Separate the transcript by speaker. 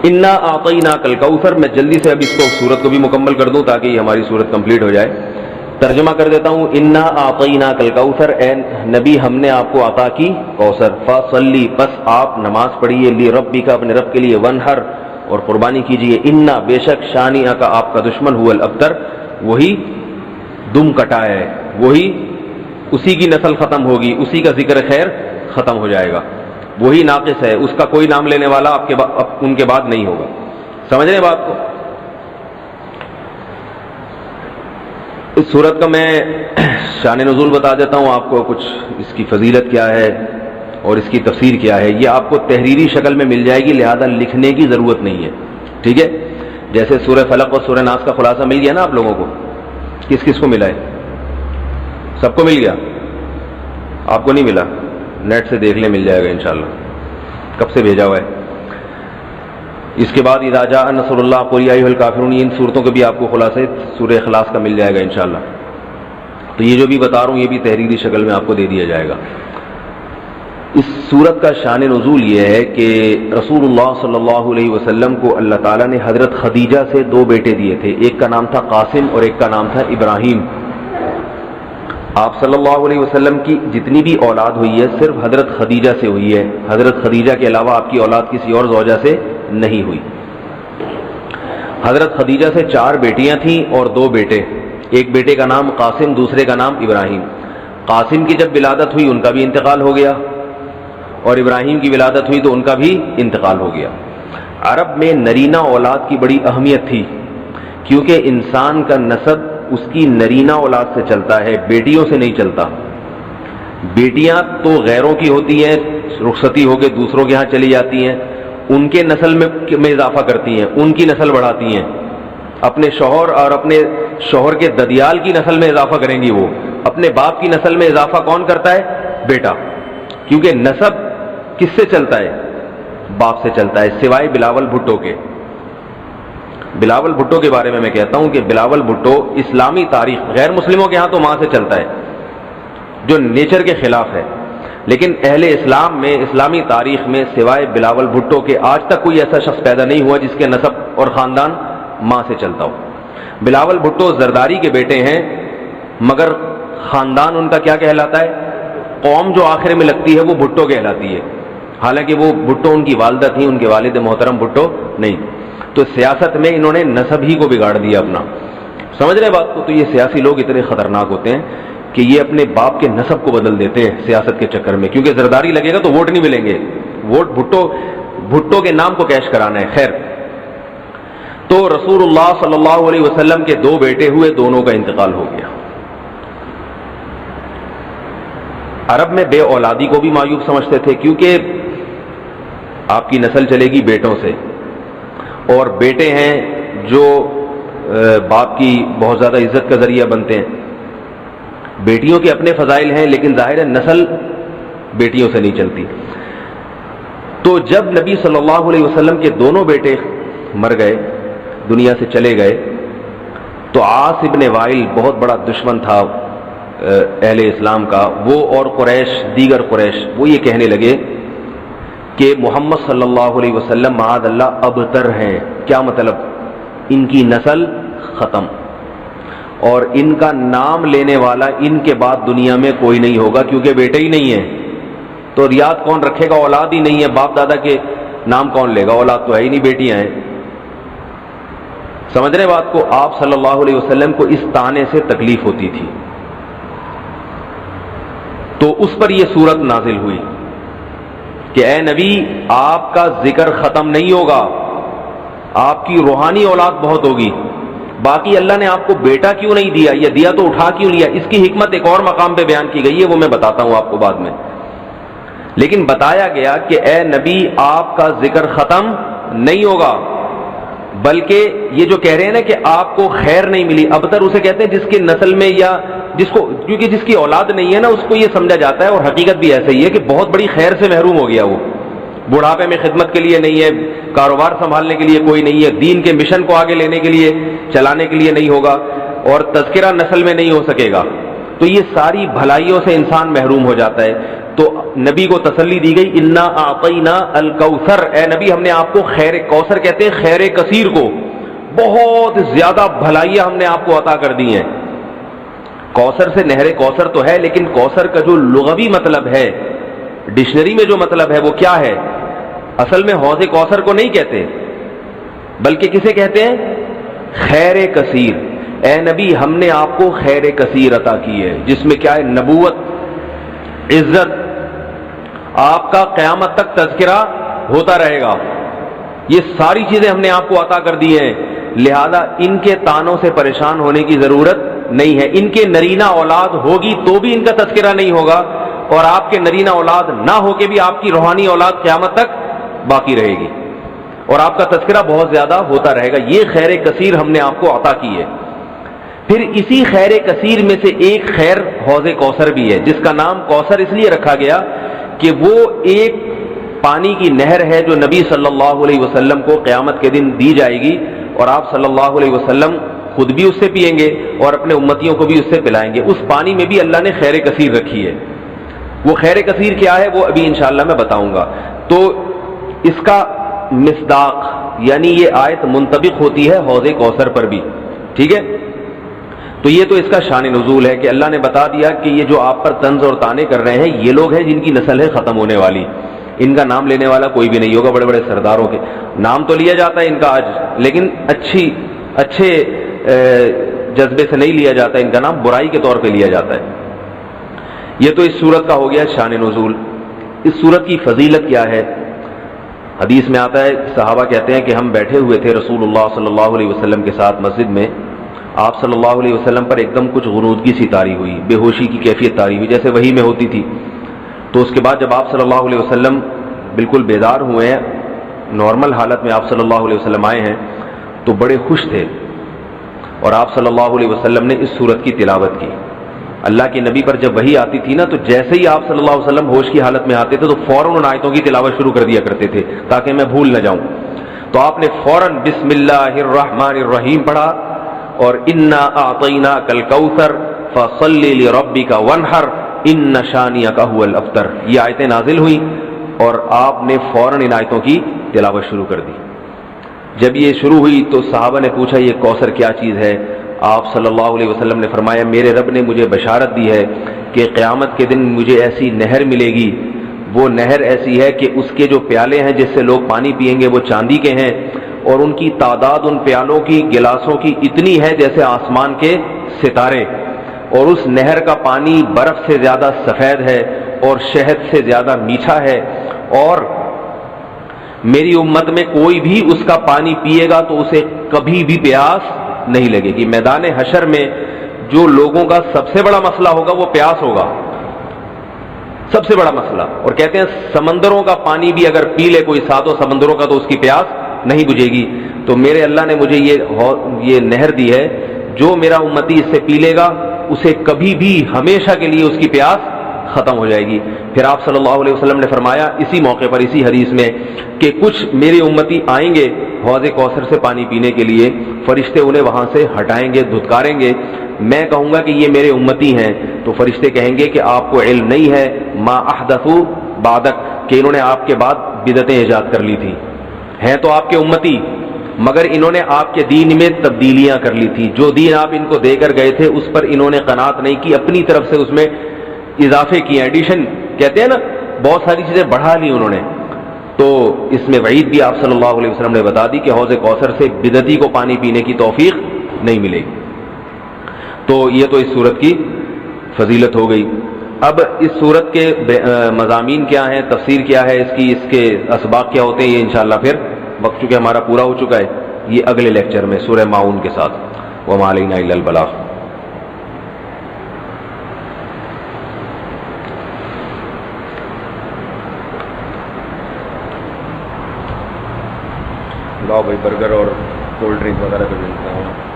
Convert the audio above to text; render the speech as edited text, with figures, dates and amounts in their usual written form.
Speaker 1: انا اعطیناک الکوثر. میں جلدی سے اب اس کو سورت کو بھی مکمل کر دوں تاکہ یہ ہماری سورت کمپلیٹ ہو جائے. ترجمہ کر دیتا ہوں. انا اعطیناک الکوثر، اے نبی ہم نے آپ کو عطا کی کوثر. فصلی، پس آپ نماز پڑھیے، لربک، اپنے رب کے لیے، ونحر، اور قربانی کیجیے. انا، بے شک، شانئک کا، آپ کا دشمن، هو الابتر، وہی دم کٹا ہے، وہی اسی کی نسل ختم ہوگی، اسی کا ذکر خیر ختم ہو جائے گا، وہی ناقص ہے، اس کا کوئی نام لینے والا ان کے بعد نہیں ہوگا. سمجھ رہے بات کو؟ اس صورت کا میں شان نزول بتا دیتا ہوں آپ کو، کچھ اس کی فضیلت کیا ہے اور اس کی تفسیر کیا ہے. یہ آپ کو تحریری شکل میں مل جائے گی، لہذا لکھنے کی ضرورت نہیں ہے. ٹھیک ہے؟ جیسے سورہ فلق اور سورہ ناس کا خلاصہ مل گیا نا آپ لوگوں کو. کس کس کو ملا ہے؟ سب کو مل گیا؟ آپ کو نہیں ملا؟ نیٹ سے دیکھ لیں، مل جائے گا انشاءاللہ. کب سے بھیجا ہوا ہے؟ اس کے بعد اذا جاء نصر اللہ قل یا ایھا الکافرون، ان صورتوں کے بھی آپ کو خلاصے سورہ اخلاص کا مل جائے گا انشاءاللہ. تو یہ جو بھی بتا رہا ہوں یہ بھی تحریری شکل میں آپ کو دے دیا جائے گا. اس صورت کا شان نزول یہ ہے کہ رسول اللہ صلی اللہ علیہ وسلم کو اللہ تعالیٰ نے حضرت خدیجہ سے 2 بیٹے دیے تھے. ایک کا نام تھا قاسم اور ایک کا نام تھا ابراہیم. آپ صلی اللہ علیہ وسلم کی جتنی بھی اولاد ہوئی ہے صرف حضرت خدیجہ سے ہوئی ہے. حضرت خدیجہ کے علاوہ آپ کی اولاد کسی اور زوجہ سے نہیں ہوئی. حضرت خدیجہ سے 4 بیٹیاں تھیں اور 2 بیٹے. ایک بیٹے کا نام قاسم، دوسرے کا نام ابراہیم. قاسم کی جب ولادت ہوئی ان کا بھی انتقال ہو گیا، اور ابراہیم کی ولادت ہوئی تو ان کا بھی انتقال ہو گیا. عرب میں نرینہ اولاد کی بڑی اہمیت تھی، کیونکہ انسان کا نسب اس کی نرینہ اولاد سے چلتا ہے، بیٹیوں سے نہیں چلتا. بیٹیاں تو غیروں کی ہوتی ہیں، رخصتی ہو کے دوسروں کے ہاں چلی جاتی ہیں، ان کے نسل میں اضافہ کرتی ہیں، ان کی نسل بڑھاتی ہیں. اپنے شوہر اور اپنے شوہر کے ددیال کی نسل میں اضافہ کریں گی. وہ اپنے باپ کی نسل میں اضافہ کون کرتا ہے؟ بیٹا. کیونکہ نسب کس سے چلتا ہے؟ باپ سے چلتا ہے، سوائے بلاول بھٹو کے. بلاول بھٹو کے بارے میں کہتا ہوں کہ بلاول بھٹو اسلامی تاریخ، غیر مسلموں کے ہاں تو ماں سے چلتا ہے جو نیچر کے خلاف ہے، لیکن اہل اسلام میں، اسلامی تاریخ میں سوائے بلاول بھٹو کے آج تک کوئی ایسا شخص پیدا نہیں ہوا جس کے نسب اور خاندان ماں سے چلتا ہو. بلاول بھٹو زرداری کے بیٹے ہیں، مگر خاندان ان کا کیا کہلاتا ہے؟ قوم جو آخر میں لگتی ہے وہ بھٹو کہلاتی ہے، حالانکہ وہ بھٹو ان کی والدہ تھیں، ان کے والد محترم بھٹو نہیں. تو سیاست میں انہوں نے نسب ہی کو بگاڑ دیا اپنا. سمجھ رہے بات کو؟ تو یہ سیاسی لوگ اتنے خطرناک ہوتے ہیں کہ یہ اپنے باپ کے نسب کو بدل دیتے ہیں سیاست کے چکر میں، کیونکہ زرداری لگے گا تو ووٹ نہیں ملیں گے، ووٹ بھٹو کے نام کو کیش کرانا ہے. خیر، تو رسول اللہ صلی اللہ علیہ وسلم کے 2 بیٹے ہوئے، دونوں کا انتقال ہو گیا. عرب میں بے اولادی کو بھی معیوب سمجھتے تھے، کیونکہ آپ کی نسل چلے گی بیٹوں سے، اور بیٹے ہیں جو باپ کی بہت زیادہ عزت کا ذریعہ بنتے ہیں. بیٹیوں کے اپنے فضائل ہیں، لیکن ظاہر ہے نسل بیٹیوں سے نہیں چلتی. تو جب نبی صلی اللہ علیہ وسلم کے دونوں بیٹے مر گئے، دنیا سے چلے گئے، تو عاص ابن وائل بہت بڑا دشمن تھا اہل اسلام کا، وہ اور قریش، دیگر قریش، وہ یہ کہنے لگے کہ محمد صلی اللہ علیہ وسلم معاذ اللہ ابتر ہیں. کیا مطلب؟ ان کی نسل ختم، اور ان کا نام لینے والا ان کے بعد دنیا میں کوئی نہیں ہوگا، کیونکہ بیٹے ہی نہیں ہیں. تو ریاض کون رکھے گا؟ اولاد ہی نہیں ہے، باپ دادا کے نام کون لے گا؟ اولاد تو ہے ہی نہیں، بیٹیاں ہیں. سمجھ رہے بات کو؟ آپ صلی اللہ علیہ وسلم کو اس طعنے سے تکلیف ہوتی تھی، تو اس پر یہ صورت نازل ہوئی کہ اے نبی، آپ کا ذکر ختم نہیں ہوگا، آپ کی روحانی اولاد بہت ہوگی. باقی اللہ نے آپ کو بیٹا کیوں نہیں دیا، یا دیا تو اٹھا کیوں لیا، اس کی حکمت ایک اور مقام پہ بیان کی گئی ہے، وہ میں بتاتا ہوں آپ کو بعد میں. لیکن بتایا گیا کہ اے نبی، آپ کا ذکر ختم نہیں ہوگا، بلکہ یہ جو کہہ رہے ہیں نا کہ آپ کو خیر نہیں ملی، ابتر اسے کہتے ہیں جس کی نسل میں، یا جس کو، کیونکہ جس کی اولاد نہیں ہے نا اس کو یہ سمجھا جاتا ہے، اور حقیقت بھی ایسا ہی ہے کہ بہت بڑی خیر سے محروم ہو گیا. وہ بڑھاپے میں خدمت کے لیے نہیں ہے، کاروبار سنبھالنے کے لیے کوئی نہیں ہے، دین کے مشن کو آگے لینے کے لیے، چلانے کے لیے نہیں ہوگا، اور تذکرہ نسل میں نہیں ہو سکے گا. تو یہ ساری بھلائیوں سے انسان محروم ہو جاتا ہے. تو نبی کو تسلی دی گئی انا اعطینا الکوثر، اے نبی ہم نے آپ کو خیر کوثر کہتے ہیں خیر کثیر کو، بہت زیادہ بھلائیاں ہم نے آپ کو عطا کر دی ہیں. کوثر سے نہر کوثر تو ہے، لیکن کوثر کا جو لغوی مطلب ہے، ڈکشنری میں جو مطلب ہے وہ کیا ہے؟ اصل میں حوض کوثر کو نہیں کہتے، بلکہ کسے کہتے ہیں؟ خیر کثیر. اے نبی ہم نے آپ کو خیر کثیر عطا کی ہے، جس میں کیا ہے؟ نبوت، عزت، آپ کا قیامت تک تذکرہ ہوتا رہے گا، یہ ساری چیزیں ہم نے آپ کو عطا کر دی ہیں. لہذا ان کے تانوں سے پریشان ہونے کی ضرورت نہیں ہے. ان کے نرینہ اولاد ہوگی تو بھی ان کا تذکرہ نہیں ہوگا، اور آپ کے نرینہ اولاد نہ ہو کے بھی آپ کی روحانی اولاد قیامت تک باقی رہے گی، اور آپ کا تذکرہ بہت زیادہ ہوتا رہے گا. یہ خیر کثیر ہم نے آپ کو عطا کی ہے. پھر اسی خیر کثیر میں سے ایک خیر حوض کوثر بھی ہے، جس کا نام کوثر اس لیے رکھا گیا کہ وہ ایک پانی کی نہر ہے جو نبی صلی اللہ علیہ وسلم کو قیامت کے دن دی جائے گی، اور آپ صلی اللہ علیہ وسلم خود بھی اس سے پئیں گے اور اپنے امتیوں کو بھی اس سے پلائیں گے. اس پانی میں بھی اللہ نے خیر کثیر رکھی ہے. وہ خیر کثیر کیا ہے وہ ابھی انشاءاللہ میں بتاؤں گا. تو اس کا مصداق یعنی یہ آیت منطبق ہوتی ہے حوض کوثر پر بھی، ٹھیک ہے. تو یہ تو اس کا شان نزول ہے کہ اللہ نے بتا دیا کہ یہ جو آپ پر طنز اور طعنے کر رہے ہیں یہ لوگ ہیں جن کی نسل ہے ختم ہونے والی، ان کا نام لینے والا کوئی بھی نہیں ہوگا. بڑے بڑے سرداروں کے نام تو لیا جاتا ہے ان کا آج، لیکن اچھے جذبے سے نہیں لیا جاتا، ان کا نام برائی کے طور پہ لیا جاتا ہے. یہ تو اس سورت کا ہو گیا شان نزول. اس سورت کی فضیلت کیا ہے؟ حدیث میں آتا ہے، صحابہ کہتے ہیں کہ ہم بیٹھے ہوئے تھے رسول اللہ صلی اللہ علیہ وسلم کے ساتھ مسجد میں، آپ صلی اللہ علیہ وسلم پر ایک دم کچھ غنودگی سی طاری ہوئی، بے ہوشی کی کیفیت طاری ہوئی جیسے وحی میں ہوتی تھی. تو اس کے بعد جب آپ صلی اللہ علیہ وسلم بالکل بیدار ہوئے ہیں، نارمل حالت میں آپ صلی اللہ علیہ وسلم آئے ہیں، تو بڑے خوش تھے، اور آپ صلی اللہ علیہ وسلم نے اس سورت کی تلاوت کی. اللہ کے نبی پر جب وحی آتی تھی نا، تو جیسے ہی آپ صلی اللہ علیہ وسلم ہوش کی حالت میں آتے تھے تو فوراً ان آیتوں کی تلاوت شروع کر دیا کرتے تھے تاکہ میں بھول نہ جاؤں. تو آپ نے فوراً بسم اللہ الرحمن الرحیم پڑھا، اور انا اعطیناک الکوثر فصل لربک وانحر ان شانئک هو الابتر، یہ آیتیں نازل ہوئیں اور آپ نے فوراً ان آیتوں کی تلاوت شروع کر دی. جب یہ شروع ہوئی تو صحابہ نے پوچھا یہ کوثر کیا چیز ہے؟ آپ صلی اللہ علیہ وسلم نے فرمایا میرے رب نے مجھے بشارت دی ہے کہ قیامت کے دن مجھے ایسی نہر ملے گی، وہ نہر ایسی ہے کہ اس کے جو پیالے ہیں جس سے لوگ پانی پئیں گے وہ چاندی کے ہیں، اور ان کی تعداد ان پیالوں کی گلاسوں کی اتنی ہے جیسے آسمان کے ستارے، اور اس نہر کا پانی برف سے زیادہ سفید ہے اور شہد سے زیادہ میٹھا ہے، اور میری امت میں کوئی بھی اس کا پانی پیے گا تو اسے کبھی بھی پیاس نہیں لگے گی. میدان حشر میں جو لوگوں کا سب سے بڑا مسئلہ ہوگا وہ پیاس ہوگا، سب سے بڑا مسئلہ. اور کہتے ہیں سمندروں کا پانی بھی اگر پی لے کوئی ساتوں سمندروں کا تو اس کی پیاس نہیں بجھے گی. تو میرے اللہ نے مجھے یہ نہر دی ہے، جو میرا امتی اس سے پی لے گا اسے کبھی بھی ہمیشہ کے لیے اس کی پیاس ختم ہو جائے گی. پھر آپ صلی اللہ علیہ وسلم نے فرمایا اسی موقع پر اسی حدیث میں کہ کچھ میری امتی آئیں گے حوض کوثر سے پانی پینے کے لیے، فرشتے انہیں وہاں سے ہٹائیں گے، دھتکاریں گے. میں کہوں گا کہ یہ میرے امتی ہیں تو فرشتے کہیں گے کہ آپ کو علم نہیں ہے ما احدثوا بعدک، کہ انہوں نے آپ کے بعد بدعتیں ایجاد کر لی تھی. ہیں تو آپ کے امتی مگر انہوں نے آپ کے دین میں تبدیلیاں کر لی تھی، جو دین آپ ان کو دے کر گئے تھے اس پر انہوں نے قناعت نہیں کی، اپنی طرف سے اس میں اضافے کیے، ایڈیشن کہتے ہیں نا، بہت ساری چیزیں بڑھا لی انہوں نے. تو اس میں وعید بھی آپ صلی اللہ علیہ وسلم نے بتا دی کہ حوض کوثر سے بدعتی کو پانی پینے کی توفیق نہیں ملے گی. تو یہ تو اس سورت کی فضیلت ہو گئی. اب اس سورت کے مضامین کیا ہیں، تفسیر کیا ہے اس کے اسباق کیا ہوتے ہیں، یہ انشاءاللہ پھر وقت چونکہ ہمارا پورا ہو چکا ہے، یہ اگلے لیکچر میں سورہ ماعون کے ساتھ. وما علینا الا البلاغ. لاؤ بھائی برگر اور کولڈ ڈرنک وغیرہ بھی ملتا ہے.